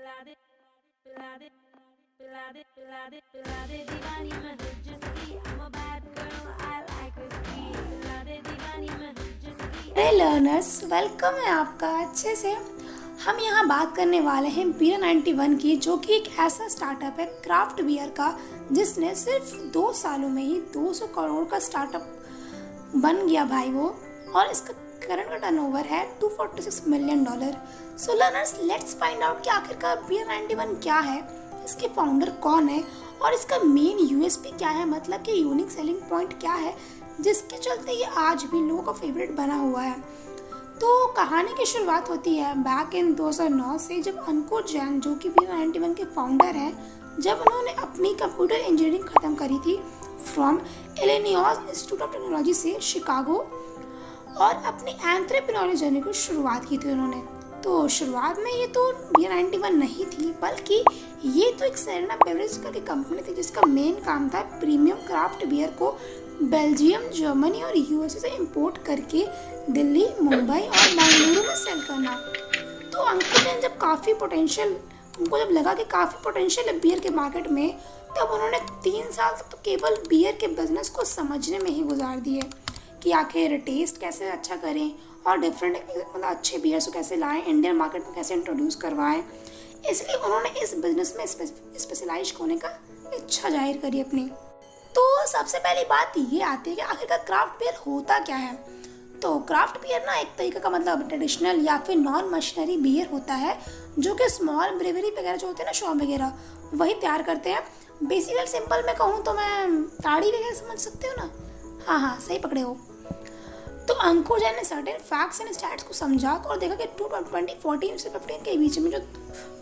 दीवानी मैं हूँ जिसकी I'm a bad girl, I like whiskey। पिला दे दीवानी मैं हूँ जिसकी। अरे लर्नर्स, वेलकम है आपका अच्छे से। हम यहाँ बात करने वाले हैं बीरा 91 की, जो कि एक ऐसा स्टार्टअप है क्राफ्ट बियर का जिसने सिर्फ 2 सालों में ही 200 करोड़ का स्टार्टअप बन गया भाई वो। और इसका करंट का टर्नओवर है $246 million. So learners, let's find out कि आखिरकार बीरा 91 क्या है, इसके फाउंडर कौन है और इसका मेन यूएसपी क्या है, मतलब कि यूनिक सेलिंग पॉइंट क्या है जिसके चलते ये आज भी लोगों का फेवरेट बना हुआ है। तो कहानी की शुरुआत होती है बैक इन 2009 से, जब अंकुर जैन, जो कि बीरा 91 के फाउंडर हैं, जब उन्होंने अपनी कंप्यूटर इंजीनियरिंग ख़त्म करी थी from Illinois institute of technology से शिकागो, और अपनी एंट्रेप्रेन्योरियल जर्नी की शुरुआत की थी उन्होंने। तो शुरुआत में ये तो बीरा 91 नहीं थी, बल्कि ये तो एक सेरेना बेवरेज की कंपनी थी जिसका मेन काम था प्रीमियम क्राफ्ट बियर को बेल्जियम, जर्मनी और यूएसए से इंपोर्ट करके दिल्ली, मुंबई और बेंगलुरु में सेल करना। तो अंकुर ने जब उनको जब लगा कि काफ़ी पोटेंशियल है बियर के मार्केट में, तब उन्होंने 3 साल तक तो केवल बियर के बिजनेस को समझने में ही गुजार दिए कि आखिर टेस्ट कैसे अच्छा करें और डिफरेंट मतलब अच्छे बियर्स को कैसे लाएं, इंडियन मार्केट में कैसे इंट्रोड्यूस करवाएं। इसलिए उन्होंने इस बिजनेस में स्पेशलाइज होने का इच्छा जाहिर करी अपनी। तो सबसे पहली बात ये आती है कि आखिरकार क्राफ्ट बियर होता क्या है। तो क्राफ्ट बियर ना एक तरीके का मतलब ट्रेडिशनल या फिर नॉन मशीनरी बियर होता है, जो कि स्मॉल ब्रेवरी वगैरह जो होते हैं ना, शॉप वगैरह, वही तैयार करते हैं। बेसिकली सिंपल में कहूँ तो मैं ताड़ी वगैरह समझ सकते हो ना, हाँ सही पकड़े हो। तो अंकुर जैन ने सर्टेन फैक्ट्स एंड स्टैट्स को समझा और देखा कि 2014 से 15 के बीच में जो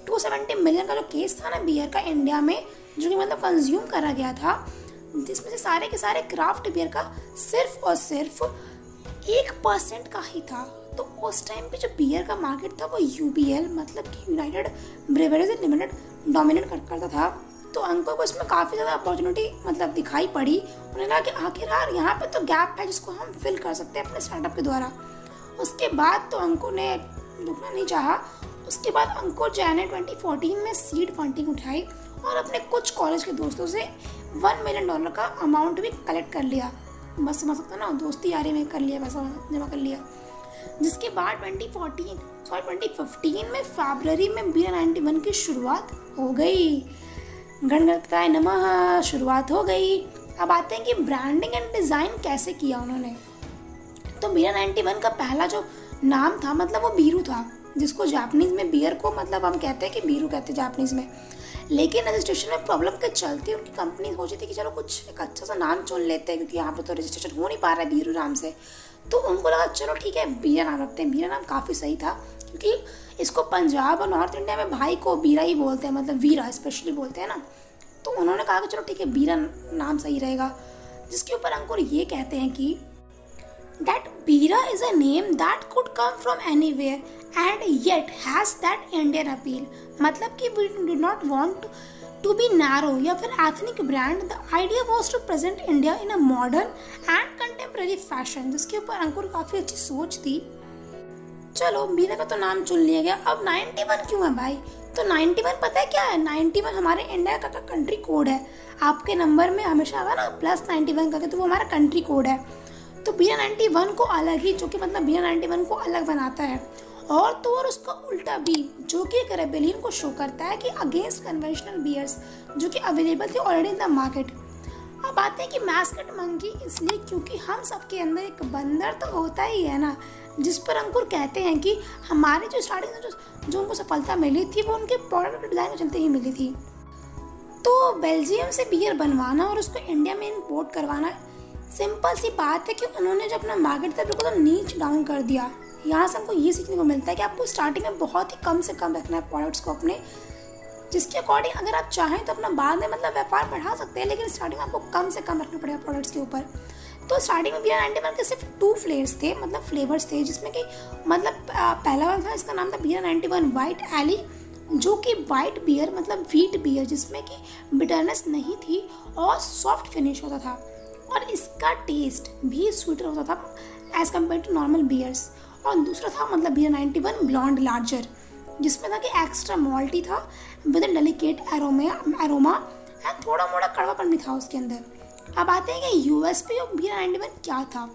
270 मिलियन का जो केस था ना बियर का इंडिया में, जो कि मतलब कंज्यूम करा गया था, जिसमें से सारे के सारे क्राफ्ट बियर का सिर्फ और सिर्फ 1% का ही था। तो उस टाइम पे जो बियर का मार्केट था वो यूबीएल मतलब कि यूनाइटेड ब्रेवरीज लिमिटेड डोमिनेट करता था। तो अंकुर को इसमें काफ़ी ज़्यादा अपॉर्चुनिटी मतलब दिखाई पड़ी। उन्हें लगा कि आखिरकार यहाँ पे तो गैप है जिसको हम फिल कर सकते हैं अपने स्टार्टअप के द्वारा। उसके बाद तो अंकुर ने रुकना नहीं चाहा। उसके बाद अंकुर जैन ने 2014 में सीड फंडिंग उठाई और अपने कुछ कॉलेज के दोस्तों से $1 मिलियन का अमाउंट भी कलेक्ट कर लिया। बस समझ सकते ना, दोस्ती यारी में कर लिया, पैसा जमा कर लिया। जिसके बाद 2015 में फरवरी में बीरा 91 की शुरुआत हो गई। गणगणताय नमः, शुरुआत हो गई। अब आते हैं कि ब्रांडिंग एंड डिज़ाइन कैसे किया उन्होंने। तो बीरा 91 का पहला जो नाम था मतलब वो बीरू था, जिसको जापानीज़ में बियर को मतलब हम कहते हैं कि बीरू कहते हैं जापानीज़ में। लेकिन रजिस्ट्रेशन में प्रॉब्लम के चलते उनकी कंपनी सोची थी कि चलो कुछ एक अच्छा सा नाम चुन लेते हैं, क्योंकि यहाँ पर तो रजिस्ट्रेशन हो नहीं पा रहा है बीरू नाम से। तो उनको लगा चलो ठीक है बीरा नाम रखते हैं। बीरा नाम काफ़ी सही था, क्योंकि इसको पंजाब और नॉर्थ इंडिया में भाई को बीरा ही बोलते हैं, मतलब वीरा स्पेशली बोलते हैं ना। तो उन्होंने कहा कि चलो ठीक है बीरा नाम सही रहेगा। जिसके ऊपर अंकुर ये कहते हैं कि that Bira is a name that could come from anywhere and yet has that Indian appeal। मतलब कि we do not want to be narrow या फिर ethnic brand। The idea was to present India in a modern and contemporary fashion। जिसके ऊपर अंकुर काफ़ी अच्छी सोच थी। चलो बीरा का तो नाम चुन लिया गया, अब 91 क्यों है भाई। तो 91 पता है क्या है, 91 हमारे इंडिया का कंट्री कोड है। आपके नंबर में हमेशा आता ना +91 करके, तो वो हमारा कंट्री कोड है। तो बीरा 91 को अलग ही, जो कि मतलब बीरा 91 को अलग बनाता है। और तो और उसका उल्टा भी, जो कि एक रेबेलियन को शो करता है कि अगेंस्ट कन्वेंशनल बियर्स जो कि अवेलेबल थे ऑलरेडी इन द मार्केट। अब आते हैं कि मैस्कट मंकी इसलिए क्योंकि हम सबके अंदर एक बंदर तो होता ही है ना, जिस पर अंकुर कहते हैं कि हमारी जो स्टार्टिंग में जो उनको सफलता मिली थी वो उनके प्रोडक्ट डिज़ाइन के चलते ही मिली थी। तो बेल्जियम से बियर बनवाना और उसको इंडिया में इंपोर्ट करवाना सिंपल सी बात है कि उन्होंने जो अपना मार्केट था बिल्कुल तो नीच डाउन कर दिया। यहाँ से हमको ये सीखने को मिलता है कि आपको स्टार्टिंग में बहुत ही कम से कम रखना है प्रोडक्ट्स को अपने, जिसके अकॉर्डिंग अगर आप चाहें तो अपना बाद में मतलब व्यापार बढ़ा सकते हैं, लेकिन स्टार्टिंग में आपको कम से कम रखना पड़ेगा प्रोडक्ट्स के ऊपर। तो स्टार्टिंग में बीरा 91 के सिर्फ 2 फ्लेवर्स थे, मतलब फ्लेवर्स थे, जिसमें कि मतलब पहला वाला था, इसका नाम था बीरा 91 वाइट एली, जो कि वाइट बियर मतलब व्हीट बियर, जिसमें कि बिटरनेस नहीं थी और सॉफ्ट फिनिश होता था और इसका टेस्ट भी स्वीटर होता था as compared to normal beers. और दूसरा था मतलब बीरा 91 ब्लॉन्ड लार्जर, जिसमें था कि एक्स्ट्रा मॉल्टी था with in delicate aroma and थोड़ा मोड़ा कड़वापन भी था उसके अंदर। अब आते हैं कि यूएसपी ऑफ बीरा 91 क्या था।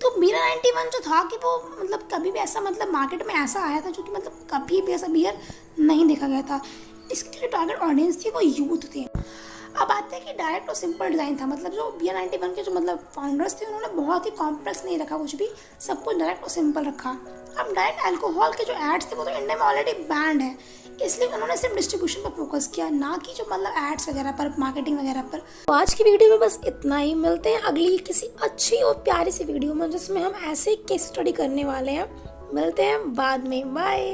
तो बीरा 91 जो था कि वो मतलब कभी भी ऐसा मतलब मार्केट में ऐसा आया था जो कि मतलब कभी भी ऐसा बियर नहीं देखा गया था। इसकी जो टारगेट ऑडियंस थी वो यूथ थे। अब आते हैं कि डायरेक्ट और सिंपल डिज़ाइन था, मतलब जो बीरा 91 के जो मतलब फाउंडर्स थे उन्होंने बहुत ही कॉम्प्लेक्स नहीं रखा कुछ भी, सब कुछ डायरेक्ट और सिंपल रखा। अब डायरेक्ट अल्कोहल के जो एड्स थे वो तो इंडिया में ऑलरेडी बैंड है, इसलिए उन्होंने सिर्फ डिस्ट्रीब्यूशन पर फोकस किया, ना कि जो मतलब एड्स वगैरह पर, मार्केटिंग वगैरह पर। तो आज की वीडियो में बस इतना ही। मिलते हैं अगली किसी अच्छी और प्यारी सी वीडियो में जिसमें हम ऐसे केस स्टडी करने वाले हैं। मिलते हैं बाद में, बाय।